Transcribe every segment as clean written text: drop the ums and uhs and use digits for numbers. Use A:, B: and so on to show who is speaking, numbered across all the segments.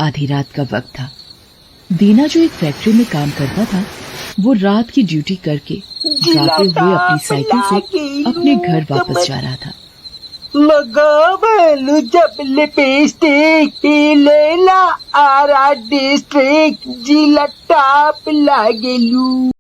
A: आधी रात का वक्त था। दीना जो एक फैक्ट्री में काम करता था, वो रात की ड्यूटी करके गाते हुए अपनी साइकिल से अपने घर वापस जा रहा था।
B: लगावलु जब लिपस्टिक लेला आरा डिस्ट्रिक्ट जिला टॉप लागेलू।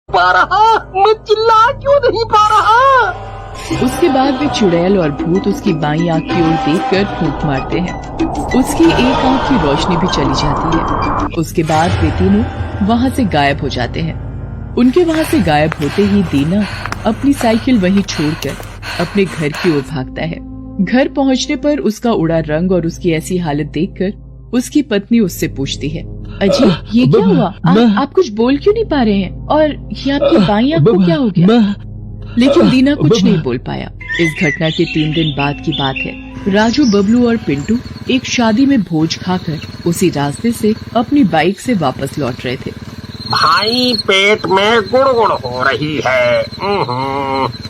B: पा रहा, मैं चिल्ला क्यों नहीं पा रहा।
A: उसके बाद वे चुड़ैल और भूत उसकी बाईं आंख की ओर देखकर फूंक मारते हैं। उसकी एक आंख की रोशनी भी चली जाती है। उसके बाद वे तीनों वहाँ से गायब हो जाते हैं। उनके वहाँ से गायब होते ही दीना अपनी साइकिल वहीं छोड़कर अपने घर की ओर भागता है। घर पहुँचने पर उसका उड़ा रंग और उसकी ऐसी हालत देखकर उसकी पत्नी उससे पूछती है, अजी ये क्या हुआ? आप कुछ बोल क्यों नहीं पा रहे हैं? और ये आपकी बाईं आंख को क्या हो गया? लेकिन दीना कुछ नहीं बोल पाया। इस घटना के 3 दिन बाद की बात है। राजू, बबलू और पिंटू एक शादी में भोज खाकर उसी रास्ते से अपनी बाइक से वापस लौट रहे थे।
B: भाई पेट में गुड़गुड़ हो रही है।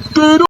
B: तेरा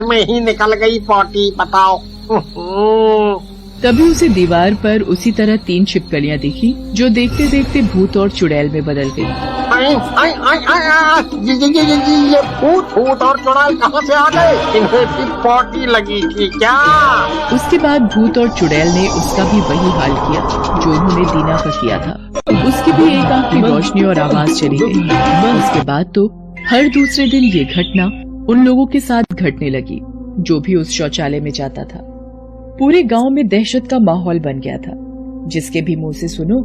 B: में ही निकल गई पॉटी, बताओ।
A: तभी उसे दीवार पर उसी तरह 3 छिपकलियां दिखी जो देखते देखते भूत और चुड़ैल में बदल गई।
B: ये भूत और चुड़ैल कहाँ से आ गए? इन्हें भी पॉटी लगी थी क्या?
A: उसके बाद भूत और चुड़ैल ने उसका भी वही हाल किया जो उन्होंने दीना का किया था। उसकी भी एक आंख की रोशनी और आवाज चली गई। उसके बाद तो हर दूसरे दिन ये घटना उन लोगों के साथ घटने लगी जो भी उस शौचालय में जाता था। पूरे गांव में दहशत का माहौल बन गया था। जिसके भी मुंह से सुनो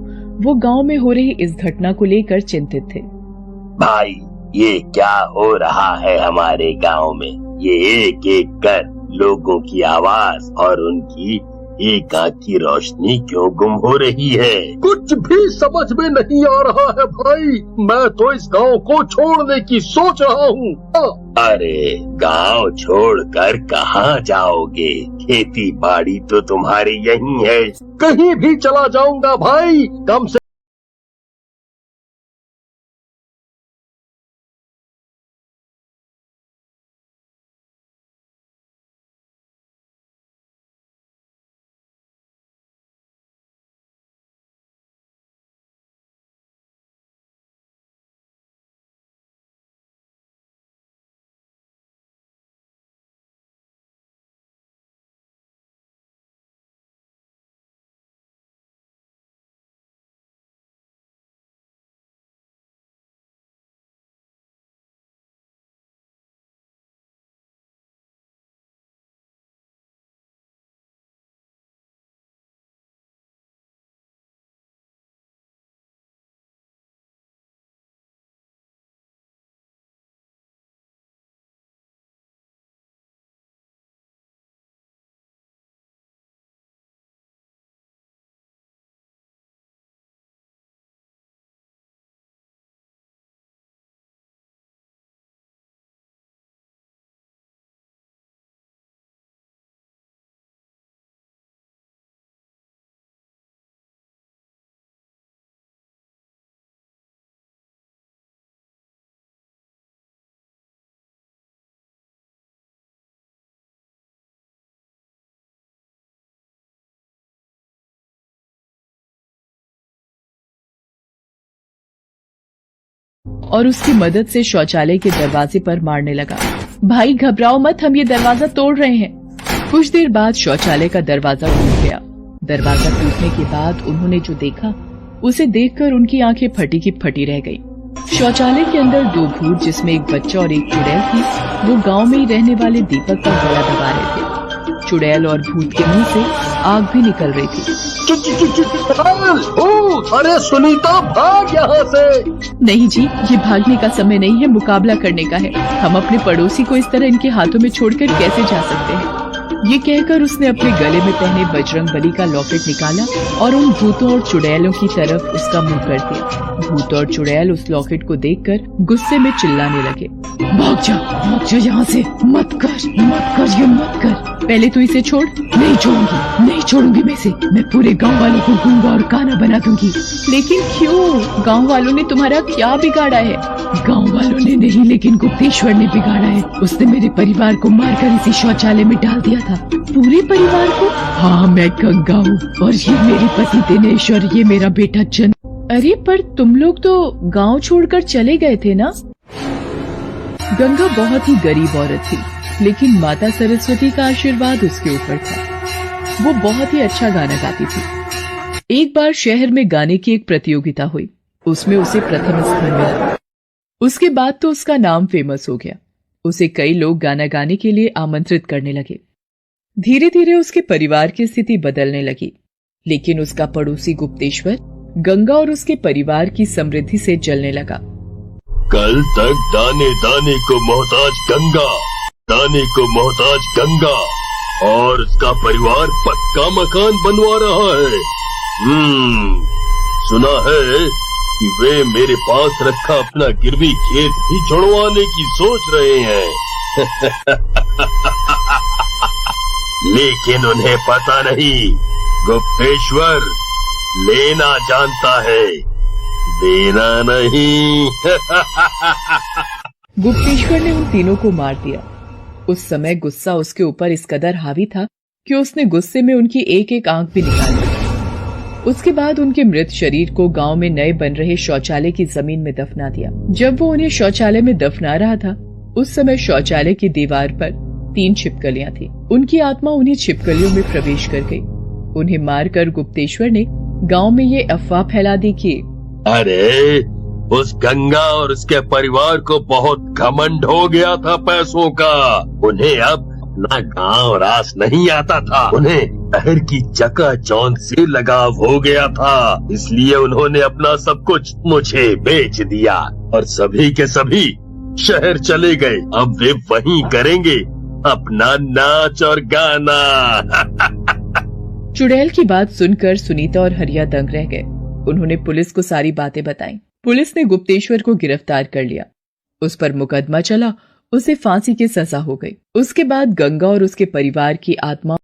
A: वो गांव में हो रही इस घटना को लेकर चिंतित थे।
C: भाई, ये क्या हो रहा है हमारे गांव में? ये एक एक कर लोगों की आवाज और उनकी एक आंख की रोशनी क्यों गुम हो रही है?
D: कुछ भी समझ में नहीं आ रहा है भाई। मैं तो इस गांव को छोड़ने की सोच रहा हूँ।
C: अरे, गांव छोड़कर कहाँ जाओगे? खेती बाड़ी तो तुम्हारी यहीं है।
D: कहीं भी चला जाऊंगा भाई, कम से
A: और उसकी मदद से शौचालय के दरवाजे पर मारने लगा। भाई घबराओ मत, हम ये दरवाजा तोड़ रहे हैं। कुछ देर बाद शौचालय का दरवाजा टूट गया। दरवाजा टूटने के बाद उन्होंने जो देखा उसे देखकर उनकी आंखें फटी की फटी रह गई। शौचालय के अंदर 2 भूत जिसमें एक बच्चा और एक चुड़ैल थी वो गांव में ही रहने वाले दीपक का गला दबा रहे थे। चुड़ैल और भूत के मुंह से आग भी निकल रही थी।
D: अरे सुनीता, भाग यहाँ से।
A: नहीं जी, ये भागने का समय नहीं है, मुकाबला करने का है। हम अपने पड़ोसी को इस तरह इनके हाथों में छोड़कर कैसे जा सकते हैं? ये कहकर उसने अपने गले में पहने बजरंग बली का लॉकेट निकाला और उन भूतों और चुड़ैलों की तरफ उसका मुंह कर दिया। भूत और चुड़ैल उस लॉकेट को देखकर गुस्से में चिल्लाने लगे, भाग जा यहाँ से, मत कर, ये मत कर। पहले तो इसे छोड़। नहीं छोड़ूंगी मैं इसे। मैं पूरे गांव वालों को गूंगा और काना बना दूंगी। लेकिन क्यों? गांव वालों ने तुम्हारा क्या बिगाड़ा है? गांव वालों ने नहीं, लेकिन गुप्तेश्वर ने बिगाड़ा है। उसने मेरे परिवार को मारकर इसी शौचालय में डाल दिया था। पूरे परिवार को? हाँ, मैं गंगा हूँ और ये मेरे पति दिनेश और ये मेरा बेटा चंद। अरे पर तुम लोग तो गांव छोड़कर चले गए थे ना? गंगा बहुत ही गरीब औरत थी, लेकिन माता सरस्वती का आशीर्वाद उसके ऊपर था। वो बहुत ही अच्छा गाना गाती थी। एक बार शहर में गाने की एक प्रतियोगिता हुई, उसमें उसे प्रथम स्थान मिला। उसके बाद तो उसका नाम फेमस हो गया। उसे कई लोग गाना गाने के लिए आमंत्रित करने लगे। धीरे धीरे उसके परिवार की स्थिति बदलने लगी, लेकिन उसका पड़ोसी गुप्तेश्वर गंगा और उसके परिवार की समृद्धि से जलने लगा।
C: कल तक दाने दाने को मोहताज गंगा और उसका परिवार पक्का मकान बनवा रहा है। सुना है कि वे मेरे पास रखा अपना गिरवी खेत भी छुड़वाने की सोच रहे हैं। लेकिन उन्हें पता नहीं, गुप्तेश्वर लेना जानता है, देना नहीं।
A: गुप्तेश्वर ने उन तीनों को मार दिया। उस समय गुस्सा उसके ऊपर इस कदर हावी था कि उसने गुस्से में उनकी एक एक आंख भी निकाल दी। उसके बाद उनके मृत शरीर को गांव में नए बन रहे शौचालय की जमीन में दफना दिया। जब वो उन्हें शौचालय में दफना रहा था, उस समय शौचालय की दीवार पर 3 छिपकलियां थी। उनकी आत्मा उन्हीं छिपकलियों में प्रवेश कर गई। उन्हें मारकर गुप्तेश्वर ने गांव में ये अफवाह फैला दी कि
C: अरे उस गंगा और उसके परिवार को बहुत घमंड हो गया था पैसों का। उन्हें अब अपना गांव रास नहीं आता था। उन्हें शहर की चकाचौंध से लगाव हो गया था, इसलिए उन्होंने अपना सब कुछ मुझे बेच दिया और सभी के सभी शहर चले गए। अब वे वहीं करेंगे अपना नाच और गाना।
A: चुड़ैल की बात सुनकर सुनीता और हरिया दंग रह गए। उन्होंने पुलिस को सारी बातें बताई। पुलिस ने गुप्तेश्वर को गिरफ्तार कर लिया। उस पर मुकदमा चला, उसे फांसी की सजा हो गई। उसके बाद गंगा और उसके परिवार की आत्मा